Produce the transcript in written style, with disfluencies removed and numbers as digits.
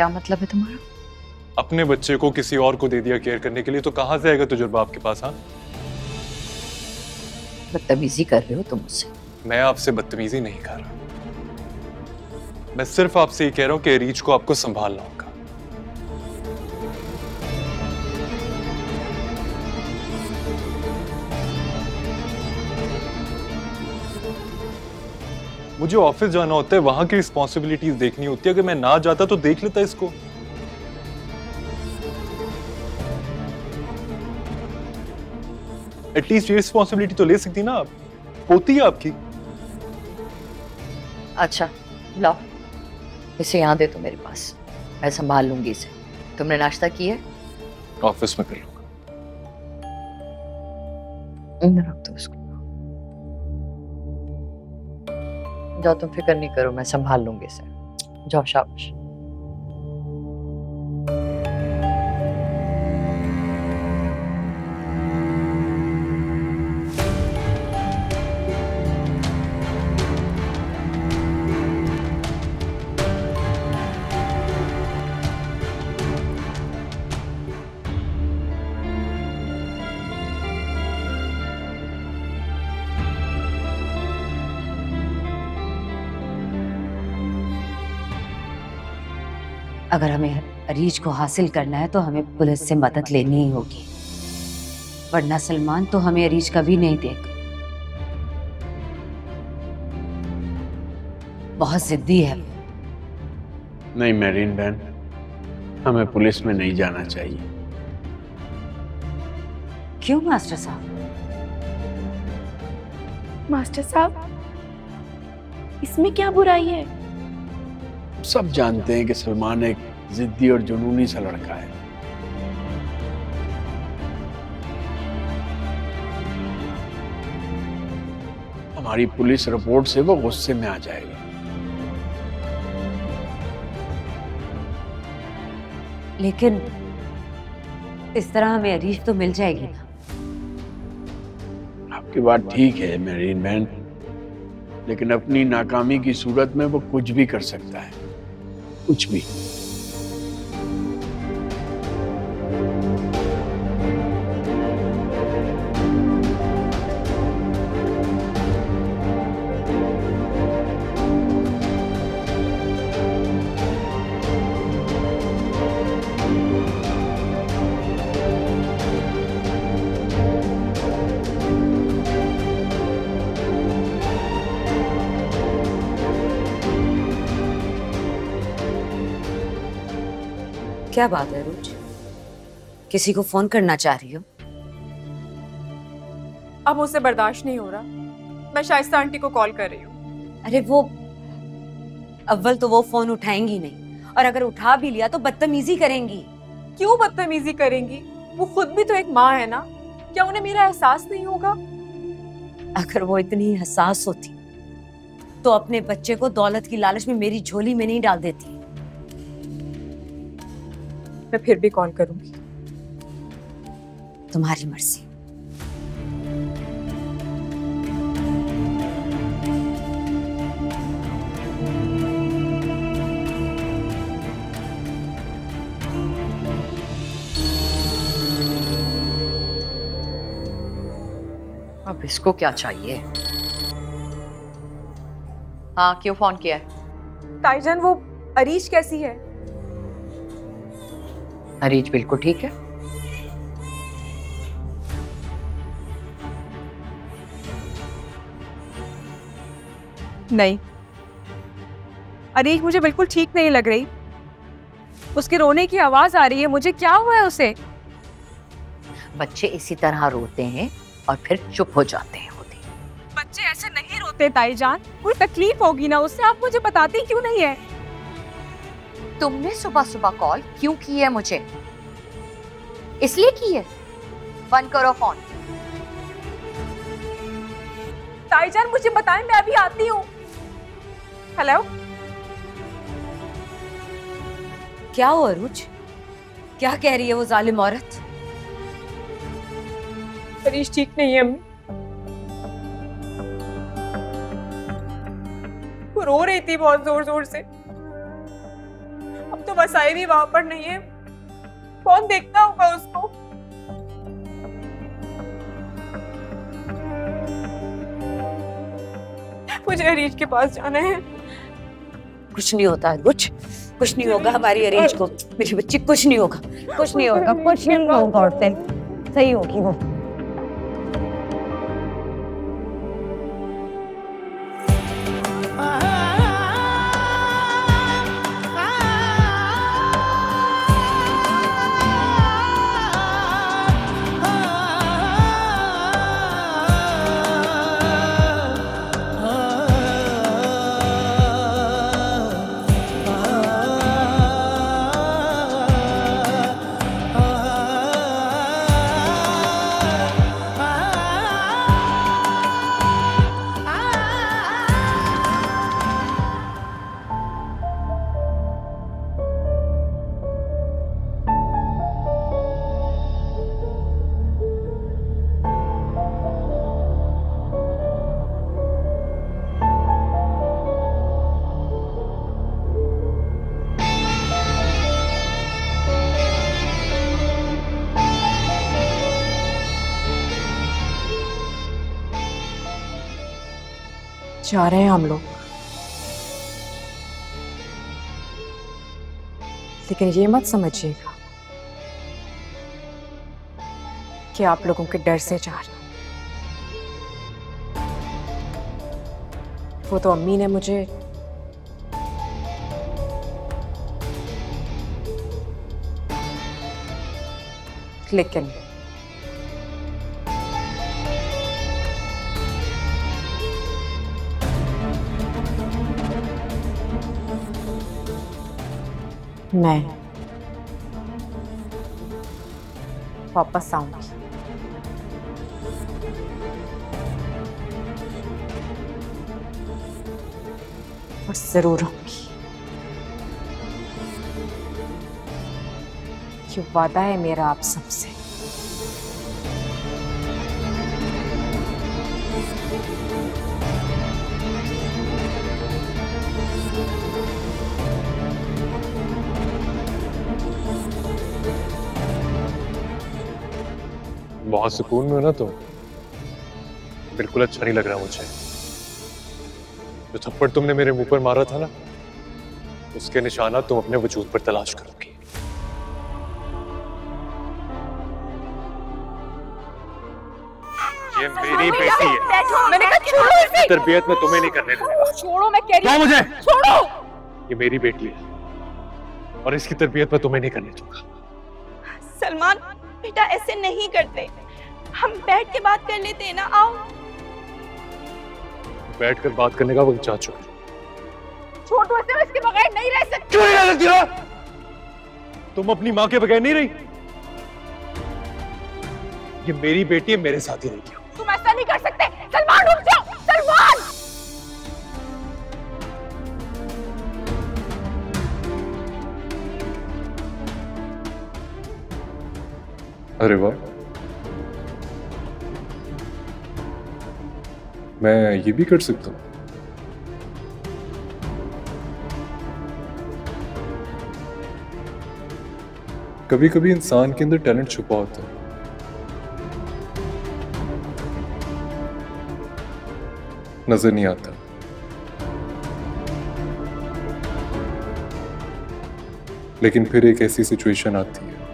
क्या मतलब है तुम्हारा? अपने बच्चे को किसी और को दे दिया केयर करने के लिए, तो कहां से आएगा तजुर्बा आपके पास? हाँ, बदतमीजी कर रहे हो तुम मुझसे। मैं आपसे बदतमीजी नहीं कर रहा, मैं सिर्फ आपसे ये कह रहा हूं कि रीच को आपको संभालना होगा। मुझे ऑफिस जाना होता है, वहां की रिस्पॉन्सिबिलिटीज देखनी होती है। अगर मैं ना जाता तो देख लेता इसको। एटलीस्ट ये रिस्पॉन्सिबिलिटी तो ले सकती ना आप, होती है आपकी। अच्छा लाओ, इसे यहाँ दे दो मेरे पास, मैं संभाल लूंगी इसे। तुमने नाश्ता किया? ऑफिस में कर लूंगा। रख दो इसको, जाओ, तुम फिक्र नहीं करो, मैं संभाल लूंगी इसे। जाओ, शाबाश। अगर हमें अरीज को हासिल करना है तो हमें पुलिस से मदद लेनी ही होगी, वरना सलमान तो हमें अरीज कभी नहीं देगा। बहुत जिद्दी है। नहीं मेरीन बहन, हमें पुलिस में नहीं जाना चाहिए। क्यों मास्टर साहब? मास्टर साहब, इसमें क्या बुराई है? सब जानते हैं कि सलमान एक जिद्दी और जुनूनी सा लड़का है। हमारी पुलिस रिपोर्ट से वो गुस्से में आ जाएगा। लेकिन इस तरह हमें अरीज तो मिल जाएगी ना? आपकी बात ठीक है मेरीन बहन, लेकिन अपनी नाकामी की सूरत में वो कुछ भी कर सकता है, कुछ भी। क्या बात है रोज, किसी को फोन करना चाह रही हो? अब मुझसे बर्दाश्त नहीं हो रहा, मैं शाइस्ता आंटी को कॉल कर रही हूँ। अरे वो अव्वल तो वो फोन उठाएंगी नहीं, और अगर उठा भी लिया तो बदतमीजी करेंगी। क्यों बदतमीजी करेंगी? वो खुद भी तो एक माँ है ना, क्या उन्हें मेरा एहसास नहीं होगा? अगर वो इतनी हसास होती तो अपने बच्चे को दौलत की लालच में मेरी झोली में नहीं डाल देती। मैं फिर भी कॉल करूंगी। तुम्हारी मर्जी। अब इसको क्या चाहिए? हाँ, क्यों फोन किया है? ताईजान, वो अरीज कैसी है? अरीज बिल्कुल ठीक है। नहीं, अरीज मुझे बिल्कुल ठीक नहीं लग रही। उसके रोने की आवाज आ रही है। मुझे क्या हुआ है उसे? बच्चे इसी तरह रोते हैं और फिर चुप हो जाते हैं। बच्चे ऐसे नहीं रोते ताईजान, कोई तकलीफ होगी ना उससे, आप मुझे बताती क्यों नहीं है? तुमने सुबह सुबह कॉल क्यों की है मुझे? इसलिए की है? बंद करो फोन। ताईजान मुझे बताएं, मैं अभी आती हूँ। हेलो, क्या हुआ अरूज? क्या कह रही है वो जालिम औरत? अरीज ठीक नहीं है अम्मी, वो रो रही थी बहुत जोर जोर से। अब तो वसाई भी वहां पर नहीं है, कौन देखता होगा उसको? मुझे अरीज के पास जाना है। कुछ नहीं होता, कुछ नहीं होगा हमारी अरीज को, मेरी बच्ची, कुछ नहीं होगा, कुछ नहीं होगा, कुछ नहीं होगा, औरतें सही होगी वो। जा रहे हैं हम लोग, लेकिन ये मत समझिएगा कि आप लोगों के डर से जा रहे हैं। वो तो अम्मी ने मुझे लेकिन मैं वापस आऊंगी। और जरूर आऊंगी, ये वादा है मेरा आप सबसे। बहुत सुकून में हो ना तुम? बिल्कुल अच्छा नहीं लग रहा मुझे। जो थप्पड़ तुमने मेरे मुंह पर मारा था ना, उसके निशाना तुम अपने वजूद पर तलाश करोगी। ये मेरी बेटी है। मैंने कहा छोड़ो इसे। तरबियत में तुम्हें नहीं करने दूंगा। छोड़ो, मैं कह रही हूं मुझे छोड़ो। ये मेरी बेटी है और इसकी तरबियत में तुम्हें नहीं करने दूंगा। सलमान बेटा ऐसे नहीं करते, हम बैठ के बात कर लेते हैं ना। आओ। बैठकर बात करने का वक्त जा चुका। छोड़ दो इसे, इसके बगैर नहीं रह सकती। क्यों नहीं रह सकती हो? तुम अपनी माँ के बगैर नहीं रही। ये मेरी बेटी है, मेरे साथ ही रहेगी। तुम ऐसा नहीं कर सकते। सलमान रुक जाओ, सलमान। अरे वाह, मैं ये भी कर सकता हूँ। कभी कभी इंसान के अंदर टैलेंट छुपा होता है, नजर नहीं आता। लेकिन फिर एक ऐसी सिचुएशन आती है